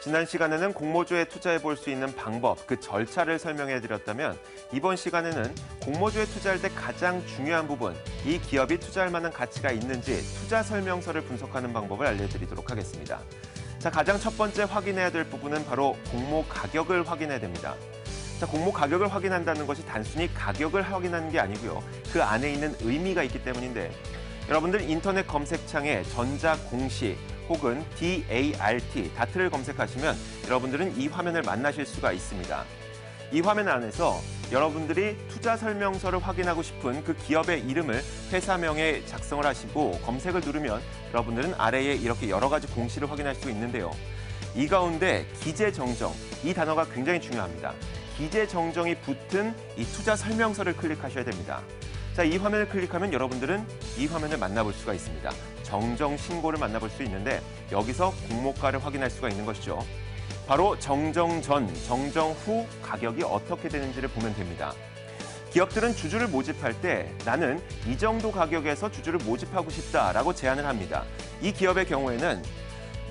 지난 시간에는 공모주에 투자해 볼 수 있는 방법, 그 절차를 설명해 드렸다면 이번 시간에는 공모주에 투자할 때 가장 중요한 부분, 이 기업이 투자할 만한 가치가 있는지 투자 설명서를 분석하는 방법을 알려드리도록 하겠습니다. 자, 가장 첫 번째 확인해야 될 부분은 바로 공모 가격을 확인해야 됩니다. 자, 공모 가격을 확인한다는 것이 단순히 가격을 확인하는 게 아니고요. 그 안에 있는 의미가 있기 때문인데 여러분들 인터넷 검색창에 전자공시 혹은 DART, 다트를 검색하시면 여러분들은 이 화면을 만나실 수가 있습니다. 이 화면 안에서 여러분들이 투자 설명서를 확인하고 싶은 그 기업의 이름을 회사명에 작성을 하시고 검색을 누르면 여러분들은 아래에 이렇게 여러 가지 공시를 확인할 수 있는데요. 이 가운데 기재정정, 이 단어가 굉장히 중요합니다. 기재정정이 붙은 이 투자 설명서를 클릭하셔야 됩니다. 자, 이 화면을 클릭하면 여러분들은 이 화면을 만나볼 수가 있습니다. 정정 신고를 만나볼 수 있는데 여기서 공모가를 확인할 수가 있는 것이죠. 바로 정정 전, 정정 후 가격이 어떻게 되는지를 보면 됩니다. 기업들은 주주를 모집할 때 나는 이 정도 가격에서 주주를 모집하고 싶다라고 제안을 합니다. 이 기업의 경우에는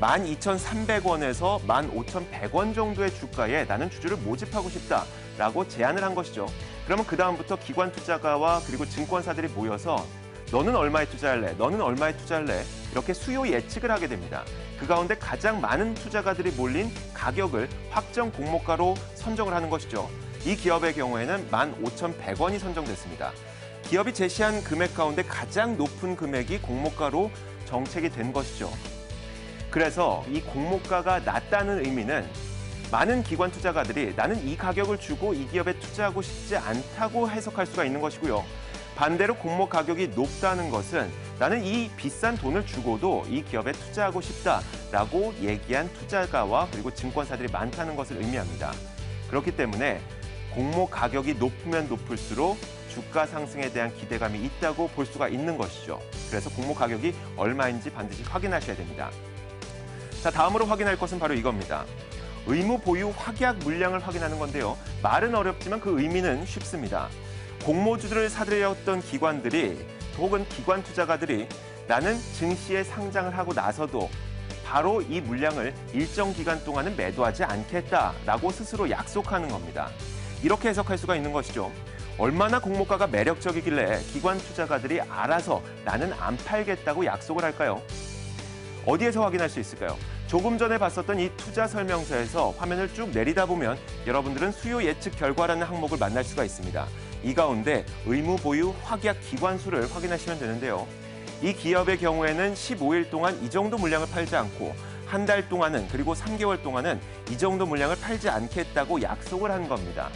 12,300원에서 15,100원 정도의 주가에 나는 주주를 모집하고 싶다라고 제안을 한 것이죠. 그러면 그다음부터 기관 투자가와 그리고 증권사들이 모여서 너는 얼마에 투자할래? 너는 얼마에 투자할래? 이렇게 수요 예측을 하게 됩니다. 그 가운데 가장 많은 투자가들이 몰린 가격을 확정 공모가로 선정을 하는 것이죠. 이 기업의 경우에는 15,100원이 선정됐습니다. 기업이 제시한 금액 가운데 가장 높은 금액이 공모가로 정책이 된 것이죠. 그래서 이 공모가가 낮다는 의미는 많은 기관 투자가들이 나는 이 가격을 주고 이 기업에 투자하고 싶지 않다고 해석할 수가 있는 것이고요. 반대로 공모 가격이 높다는 것은 나는 이 비싼 돈을 주고도 이 기업에 투자하고 싶다라고 얘기한 투자가와 그리고 증권사들이 많다는 것을 의미합니다. 그렇기 때문에 공모 가격이 높으면 높을수록 주가 상승에 대한 기대감이 있다고 볼 수가 있는 것이죠. 그래서 공모 가격이 얼마인지 반드시 확인하셔야 됩니다. 자, 다음으로 확인할 것은 바로 이겁니다. 의무 보유 확약 물량을 확인하는 건데요. 말은 어렵지만 그 의미는 쉽습니다. 공모주들을 사들였던 기관들이 혹은 기관 투자가들이 나는 증시에 상장을 하고 나서도 바로 이 물량을 일정 기간 동안은 매도하지 않겠다라고 스스로 약속하는 겁니다. 이렇게 해석할 수가 있는 것이죠. 얼마나 공모가가 매력적이길래 기관 투자가들이 알아서 나는 안 팔겠다고 약속을 할까요? 어디에서 확인할 수 있을까요? 조금 전에 봤었던 이 투자 설명서에서 화면을 쭉 내리다 보면 여러분들은 수요 예측 결과라는 항목을 만날 수가 있습니다. 이 가운데 의무 보유 확약 기관 수를 확인하시면 되는데요. 이 기업의 경우에는 15일 동안 이 정도 물량을 팔지 않고 한 달 동안은 그리고 3개월 동안은 이 정도 물량을 팔지 않겠다고 약속을 한 겁니다.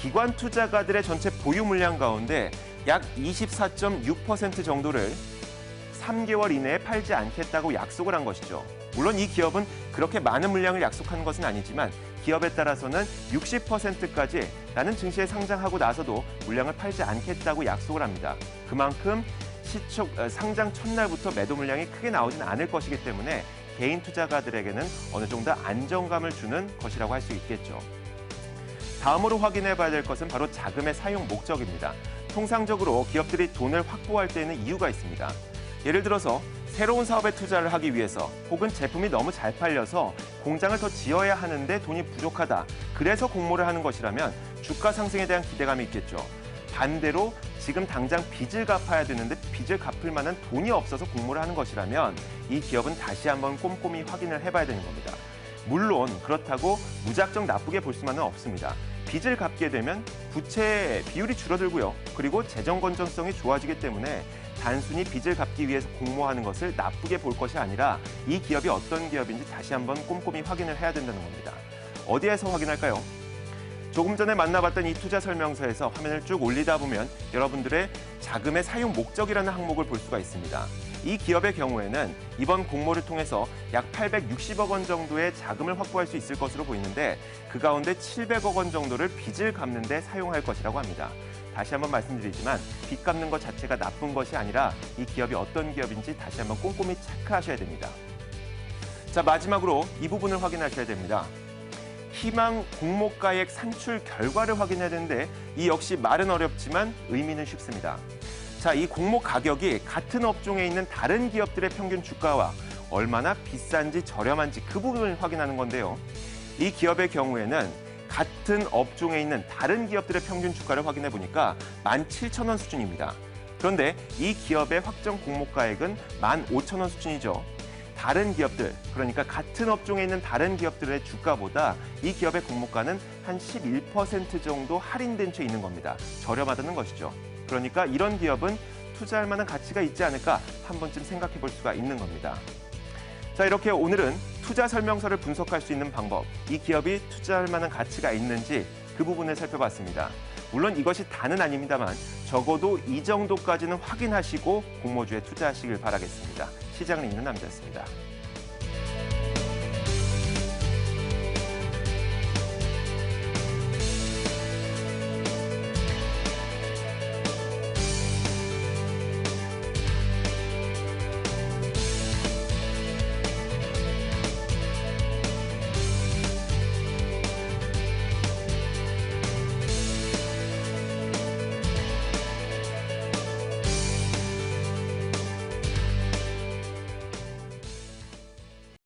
기관 투자가들의 전체 보유 물량 가운데 약 24.6% 정도를 3개월 이내에 팔지 않겠다고 약속을 한 것이죠. 물론 이 기업은 그렇게 많은 물량을 약속한 것은 아니지만 기업에 따라서는 60%까지 나는 증시에 상장하고 나서도 물량을 팔지 않겠다고 약속을 합니다. 그만큼 상장 첫날부터 매도 물량이 크게 나오진 않을 것이기 때문에 개인 투자가들에게는 어느 정도 안정감을 주는 것이라고 할 수 있겠죠. 다음으로 확인해 봐야 될 것은 바로 자금의 사용 목적입니다. 통상적으로 기업들이 돈을 확보할 때에는 이유가 있습니다. 예를 들어서 새로운 사업에 투자를 하기 위해서 혹은 제품이 너무 잘 팔려서 공장을 더 지어야 하는데 돈이 부족하다. 그래서 공모를 하는 것이라면 주가 상승에 대한 기대감이 있겠죠. 반대로 지금 당장 빚을 갚아야 되는데 빚을 갚을 만한 돈이 없어서 공모를 하는 것이라면 이 기업은 다시 한번 꼼꼼히 확인을 해봐야 되는 겁니다. 물론 그렇다고 무작정 나쁘게 볼 수만은 없습니다. 빚을 갚게 되면 부채 비율이 줄어들고요. 그리고 재정 건전성이 좋아지기 때문에 단순히 빚을 갚기 위해서 공모하는 것을 나쁘게 볼 것이 아니라 이 기업이 어떤 기업인지 다시 한번 꼼꼼히 확인을 해야 된다는 겁니다. 어디에서 확인할까요? 조금 전에 만나봤던 이 투자 설명서에서 화면을 쭉 올리다 보면 여러분들의 자금의 사용 목적이라는 항목을 볼 수가 있습니다. 이 기업의 경우에는 이번 공모를 통해서 약 860억 원 정도의 자금을 확보할 수 있을 것으로 보이는데 그 가운데 700억 원 정도를 빚을 갚는 데 사용할 것이라고 합니다. 다시 한번 말씀드리지만 빚 갚는 것 자체가 나쁜 것이 아니라 이 기업이 어떤 기업인지 다시 한번 꼼꼼히 체크하셔야 됩니다. 자, 마지막으로 이 부분을 확인하셔야 됩니다. 희망 공모가액 산출 결과를 확인해야 되는데 이 역시 말은 어렵지만 의미는 쉽습니다. 자, 이 공모 가격이 같은 업종에 있는 다른 기업들의 평균 주가와 얼마나 비싼지 저렴한지 그 부분을 확인하는 건데요. 이 기업의 경우에는 같은 업종에 있는 다른 기업들의 평균 주가를 확인해 보니까 17,000원 수준입니다. 그런데 이 기업의 확정 공모가액은 15,000원 수준이죠. 다른 기업들, 그러니까 같은 업종에 있는 다른 기업들의 주가보다 이 기업의 공모가는 한 11% 정도 할인된 채 있는 겁니다. 저렴하다는 것이죠. 그러니까 이런 기업은 투자할 만한 가치가 있지 않을까 한 번쯤 생각해 볼 수가 있는 겁니다. 자, 이렇게 오늘은 투자 설명서를 분석할 수 있는 방법, 이 기업이 투자할 만한 가치가 있는지 그 부분을 살펴봤습니다. 물론 이것이 다는 아닙니다만 적어도 이 정도까지는 확인하시고 공모주에 투자하시길 바라겠습니다. 시장을 읽는 남자였습니다.